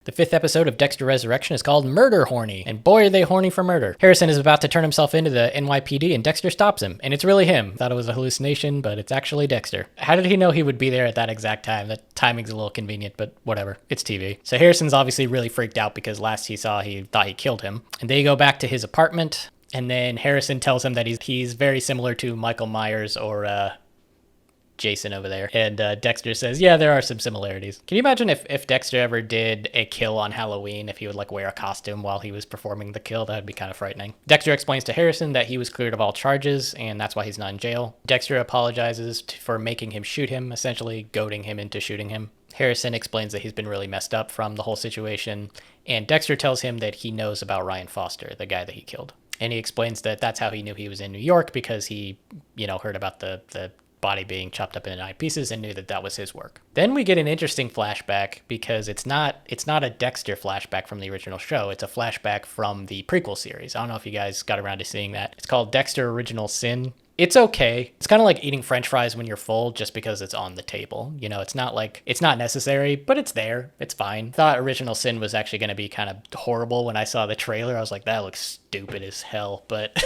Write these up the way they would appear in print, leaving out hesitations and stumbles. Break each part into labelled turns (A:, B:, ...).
A: The fifth episode of Dexter Resurrection is called Murder Horny, and boy are they horny for murder. Harrison is about to turn himself into the NYPD and Dexter stops him, and it's really him. Thought it was a hallucination, but it's actually Dexter. How did he know he would be there at that exact time? That timing's a little convenient, but whatever. It's TV. So Harrison's obviously really freaked out because last he saw he thought he killed him. And they go back to his apartment, and then Harrison tells him that he's very similar to Michael Myers or Jason over there. And Dexter says, yeah, there are some similarities. Can you imagine if Dexter ever did a kill on Halloween, if he would like wear a costume while he was performing the kill? That would be kind of frightening. Dexter explains to Harrison that he was cleared of all charges and that's why he's not in jail. Dexter apologizes for making him shoot him, essentially goading him into shooting him. Harrison explains that he's been really messed up from the whole situation, and Dexter tells him that he knows about Ryan Foster, the guy that he killed. And he explains that that's how he knew he was in New York, because he, heard about the body being chopped up into 9 pieces and knew that that was his work. Then we get an interesting flashback because it's not a Dexter flashback from the original show. It's a flashback from the prequel series. I don't know if you guys got around to seeing that. It's called Dexter Original Sin. It's okay. It's kind of like eating French fries when you're full just because it's on the table. It's not necessary, but it's there. It's fine. Thought Original Sin was actually going to be kind of horrible when I saw the trailer. I was like, that looks stupid as hell. But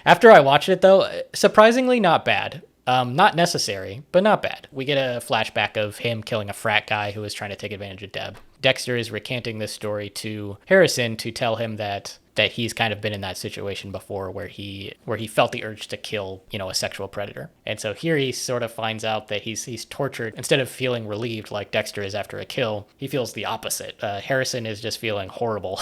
A: after I watched it though, surprisingly not bad. Not necessary, but not bad. We get a flashback of him killing a frat guy who was trying to take advantage of Deb. Dexter is recanting this story to Harrison to tell him that he's kind of been in that situation before where he felt the urge to kill, a sexual predator. And so here he sort of finds out that he's tortured. Instead of feeling relieved like Dexter is after a kill, he feels the opposite. Harrison is just feeling horrible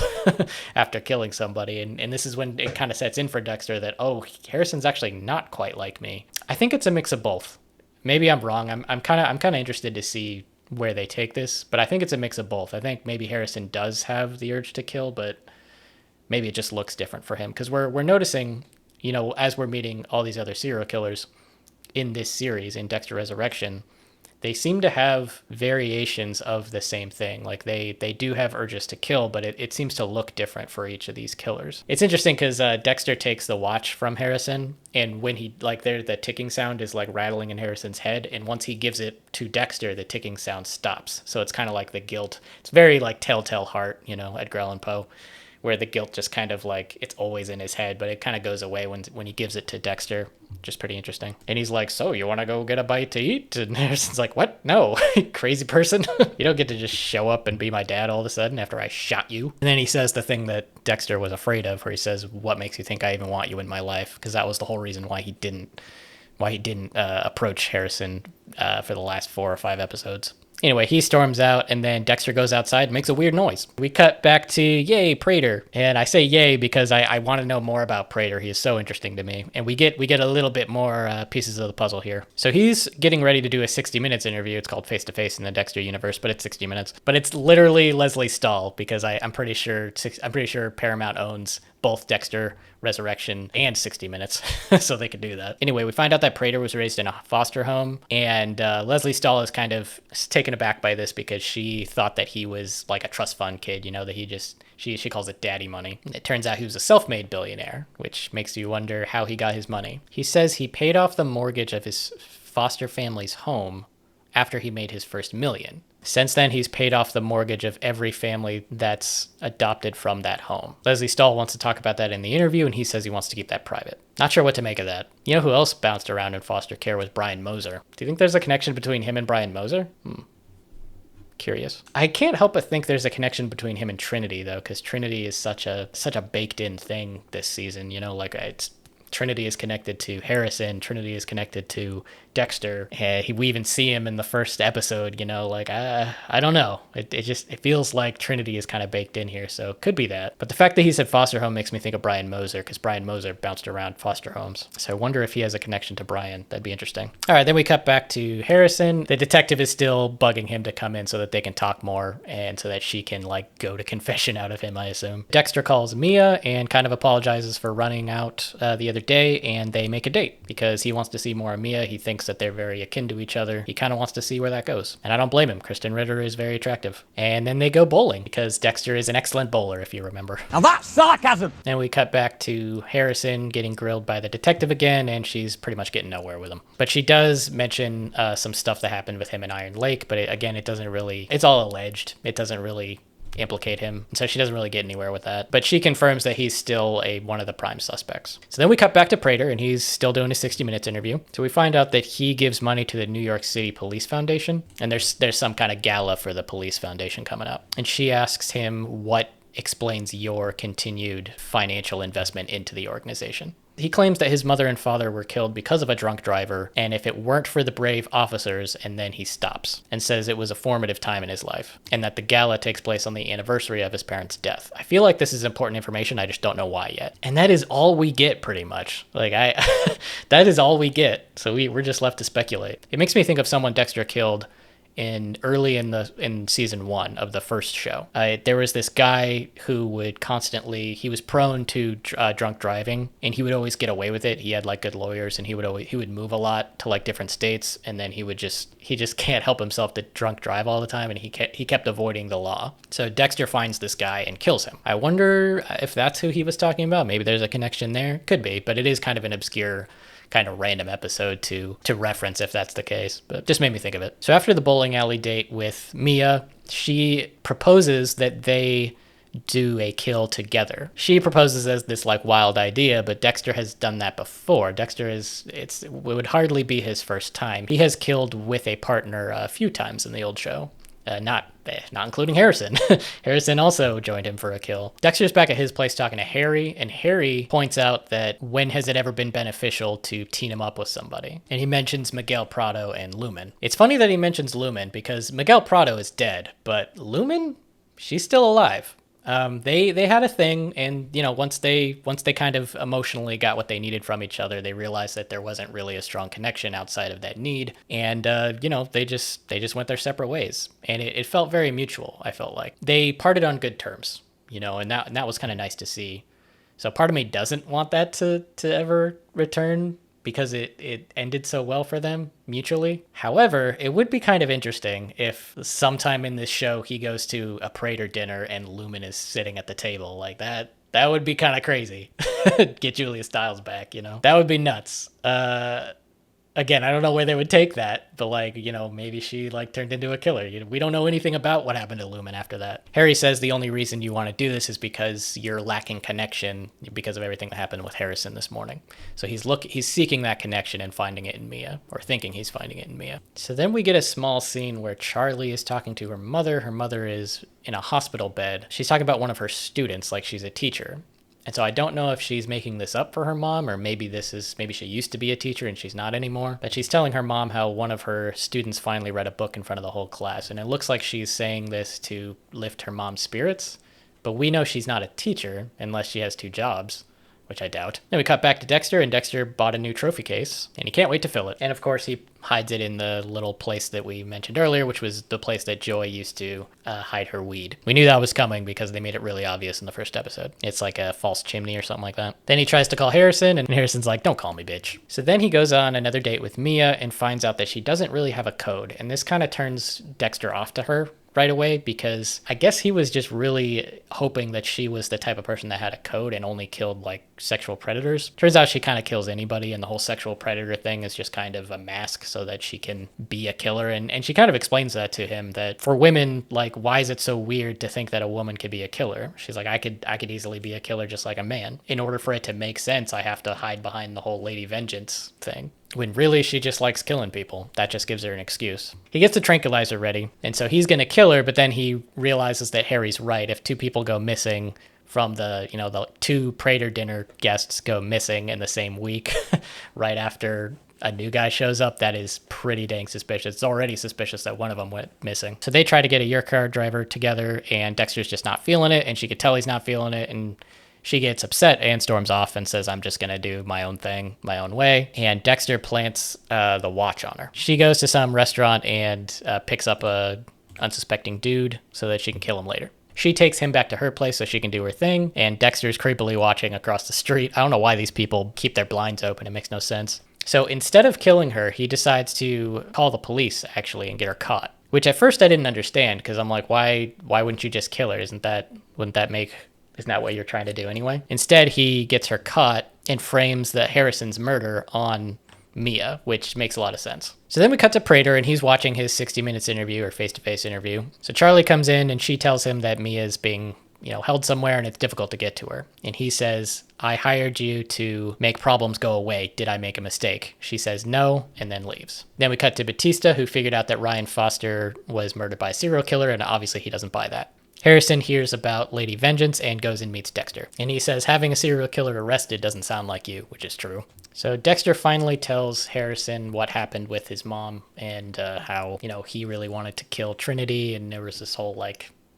A: after killing somebody. And this is when it kind of sets in for Dexter that, oh, Harrison's actually not quite like me. I think it's a mix of both. Maybe I'm wrong. I'm kind of interested to see where they take this, but I think it's a mix of both. I think maybe Harrison does have the urge to kill, but maybe it just looks different for him, because we're noticing, as we're meeting all these other serial killers in this series, in Dexter Resurrection, they seem to have variations of the same thing. Like they do have urges to kill, but it seems to look different for each of these killers. It's interesting because Dexter takes the watch from Harrison, and when he the ticking sound is like rattling in Harrison's head, and once he gives it to Dexter, the ticking sound stops. So it's kind of like the guilt. It's very like Telltale Heart, Edgar Allan Poe, where the guilt just kind of like, it's always in his head, but it kind of goes away when he gives it to Dexter, which is pretty interesting. And he's like, so you want to go get a bite to eat? And Harrison's like, what? No, crazy person. You don't get to just show up and be my dad all of a sudden after I shot you. And then he says the thing that Dexter was afraid of, where he says, what makes you think I even want you in my life? Because that was the whole reason why he didn't approach Harrison for the last 4 or 5 episodes. Anyway, he storms out, and then Dexter goes outside and makes a weird noise. We cut back to, yay, Prater. And I say yay because I want to know more about Prater. He is so interesting to me. And we get a little bit more pieces of the puzzle here. So he's getting ready to do a 60 Minutes interview. It's called Face to Face in the Dexter universe, but it's 60 Minutes. But it's literally Leslie Stahl, because I'm pretty sure Paramount owns both Dexter Resurrection and 60 Minutes, so they could do that. Anyway, we find out that Prater was raised in a foster home, and Leslie Stahl is kind of taken aback by this because she thought that he was like a trust fund kid, that she calls it daddy money. It turns out he was a self-made billionaire, which makes you wonder how he got his money. He says he paid off the mortgage of his foster family's home after he made his first million. Since then, he's paid off the mortgage of every family that's adopted from that home. Leslie Stahl wants to talk about that in the interview, and he says he wants to keep that private. Not sure what to make of that. You know who else bounced around in foster care was Brian Moser. Do you think there's a connection between him and Brian Moser? Curious. I can't help but think there's a connection between him and Trinity, though, because Trinity is such a baked-in thing this season. Trinity is connected to Harrison. Trinity is connected to Dexter. We even see him in the first episode, I don't know. It feels like Trinity is kind of baked in here, so it could be that. But the fact that he said foster home makes me think of Brian Moser, because Brian Moser bounced around foster homes. So I wonder if he has a connection to Brian. That'd be interesting. All right, then we cut back to Harrison. The detective is still bugging him to come in so that they can talk more, and so that she can go to confession out of him, I assume. Dexter calls Mia and kind of apologizes for running out the other day, and they make a date because he wants to see more of Mia. He thinks that they're very akin to each other. He kind of wants to see where that goes. And I don't blame him. Kristen Ritter is very attractive. And then they go bowling because Dexter is an excellent bowler, if you remember.
B: Now that's sarcasm!
A: And we cut back to Harrison getting grilled by the detective again, and she's pretty much getting nowhere with him. But she does mention some stuff that happened with him in Iron Lake, but it doesn't really, it's all alleged. It doesn't really implicate him. And so she doesn't really get anywhere with that. But she confirms that he's still one of the prime suspects. So then we cut back to Prater, and he's still doing his 60 Minutes interview. So we find out that he gives money to the New York City Police Foundation, and there's some kind of gala for the police foundation coming up. And she asks him what explains your continued financial investment into the organization. He claims that his mother and father were killed because of a drunk driver, and if it weren't for the brave officers, and then he stops and says it was a formative time in his life, and that the gala takes place on the anniversary of his parents' death. I feel like this is important information, I just don't know why yet. And that is all we get, pretty much. Like, that is all we get, so we're just left to speculate. It makes me think of someone Dexter killed early in season 1 of the first show. There was this guy who would constantly, he was prone to drunk driving, and he would always get away with it. He had like good lawyers, and he would move a lot to like different states, and then he just can't help himself to drunk drive all the time, and he kept avoiding the law. So Dexter finds this guy and kills him. I wonder if that's who he was talking about. Maybe there's a connection there. Could be, but it is kind of an obscure, kind of random episode to reference if that's the case, but just made me think of it. So after the bowling alley date with Mia, she proposes that they do a kill together. She proposes as this like wild idea, but Dexter has done that before. It would hardly be his first time. He has killed with a partner a few times in the old show. Not including Harrison. Harrison also joined him for a kill. Dexter's back at his place talking to Harry, and Harry points out that when has it ever been beneficial to team him up with somebody? And he mentions Miguel Prado and Lumen. It's funny that he mentions Lumen because Miguel Prado is dead, but Lumen, she's still alive. They had a thing, and once they kind of emotionally got what they needed from each other, they realized that there wasn't really a strong connection outside of that need, and they just went their separate ways, and it felt very mutual. I felt like they parted on good terms, and that was kind of nice to see. So part of me doesn't want that to ever return, because it ended so well for them mutually. However, it would be kind of interesting if sometime in this show he goes to a Prater dinner and Lumen is sitting at the table like that. That would be kind of crazy. Get Julia Stiles back, That would be nuts. Again, I don't know where they would take that, but maybe she turned into a killer. We don't know anything about what happened to Lumen after that. Harry says the only reason you want to do this is because you're lacking connection because of everything that happened with Harrison this morning. So he's seeking that connection and finding it in Mia, or thinking he's finding it in Mia. So then we get a small scene where Charlie is talking to her mother. Her mother is in a hospital bed. She's talking about one of her students like she's a teacher. And so I don't know if she's making this up for her mom, or maybe she used to be a teacher and she's not anymore. But she's telling her mom how one of her students finally read a book in front of the whole class. And it looks like she's saying this to lift her mom's spirits. But we know she's not a teacher unless she has 2 jobs, which I doubt. Then we cut back to Dexter, and Dexter bought a new trophy case, and he can't wait to fill it. And of course, he hides it in the little place that we mentioned earlier, which was the place that Joy used to hide her weed. We knew that was coming because they made it really obvious in the first episode. It's like a false chimney or something like that. Then he tries to call Harrison, and Harrison's like, "Don't call me, bitch." So then he goes on another date with Mia and finds out that she doesn't really have a code, and this kind of turns Dexter off to her right away, because I guess he was just really hoping that she was the type of person that had a code and only killed sexual predators. Turns out she kind of kills anybody, and the whole sexual predator thing is just kind of a mask so that she can be a killer. And she kind of explains that to him, that for women, why is it so weird to think that a woman could be a killer? She's like, I could easily be a killer just like a man. In order for it to make sense, I have to hide behind the whole Lady Vengeance thing. When really she just likes killing people. That just gives her an excuse. He gets the tranquilizer ready, and so he's gonna kill her, but then he realizes that Harry's right. If 2 people go missing from the 2 Prater dinner guests go missing in the same week, right after a new guy shows up, that is pretty dang suspicious. It's already suspicious that one of them went missing. So they try to get a your car driver together, and Dexter's just not feeling it, and she could tell he's not feeling it, and she gets upset and storms off and says, "I'm just going to do my own thing, my own way." And Dexter plants the watch on her. She goes to some restaurant and picks up a unsuspecting dude so that she can kill him later. She takes him back to her place so she can do her thing, and Dexter's creepily watching across the street. I don't know why these people keep their blinds open. It makes no sense. So instead of killing her, he decides to call the police, actually, and get her caught. Which at first I didn't understand, because I'm like, why wouldn't you just kill her? Isn't that what you're trying to do anyway? Instead, he gets her caught and frames the Harrison's murder on Mia, which makes a lot of sense. So then we cut to Prater, and he's watching his 60 Minutes interview, or face-to-face interview. So Charlie comes in, and she tells him that Mia's being held somewhere and it's difficult to get to her. And he says, I hired you to make problems go away. Did I make a mistake? She says no, and then leaves. Then we cut to Batista, who figured out that Ryan Foster was murdered by a serial killer, and obviously he doesn't buy that. Harrison hears about Lady Vengeance and goes and meets Dexter. And he says having a serial killer arrested doesn't sound like you, which is true. So Dexter finally tells Harrison what happened with his mom and how, he really wanted to kill Trinity. And there was this whole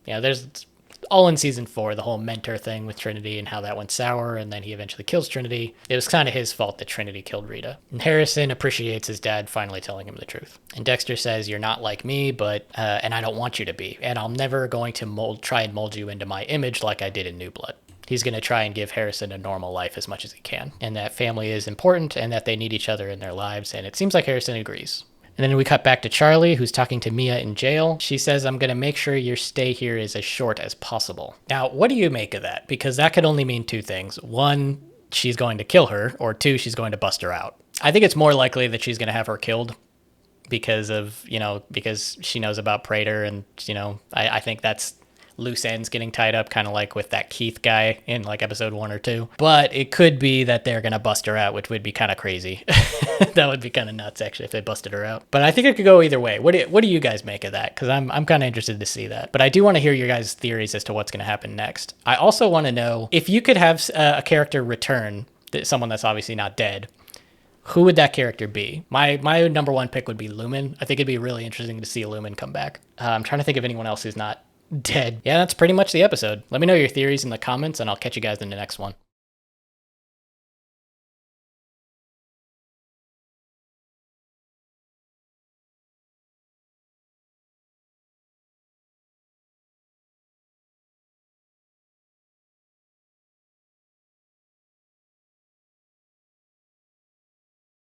A: there's all in season 4, the whole mentor thing with Trinity and how that went sour, and then he eventually kills Trinity. It was kind of his fault that Trinity killed Rita. And Harrison appreciates his dad finally telling him the truth. And Dexter says, you're not like me, but and I don't want you to be. And I'm never going to try and mold you into my image like I did in New Blood. He's going to try and give Harrison a normal life as much as he can. And that family is important and that they need each other in their lives. And it seems like Harrison agrees. And then we cut back to Charlie, who's talking to Mia in jail. She says, I'm going to make sure your stay here is as short as possible. Now, what do you make of that? Because that could only mean two things. One, she's going to kill her, or two, she's going to bust her out. I think it's more likely that she's going to have her killed because she knows about Prater, and, I think that's loose ends getting tied up, kind of like with that Keith guy in episode 1 or 2. But it could be that they're gonna bust her out, which would be kind of crazy. That would be kind of nuts, actually, if they busted her out. But I think it could go either way. What do you guys make of that? Because I'm kind of interested to see that. But I do want to hear your guys' theories as to what's going to happen next. I also want to know if you could have a character return, someone that's obviously not dead. Who would that character be? My number one pick would be Lumen. I think it'd be really interesting to see Lumen come back. I'm trying to think of anyone else who's not dead. Yeah, that's pretty much the episode. Let me know your theories in the comments, and I'll catch you guys in the next one.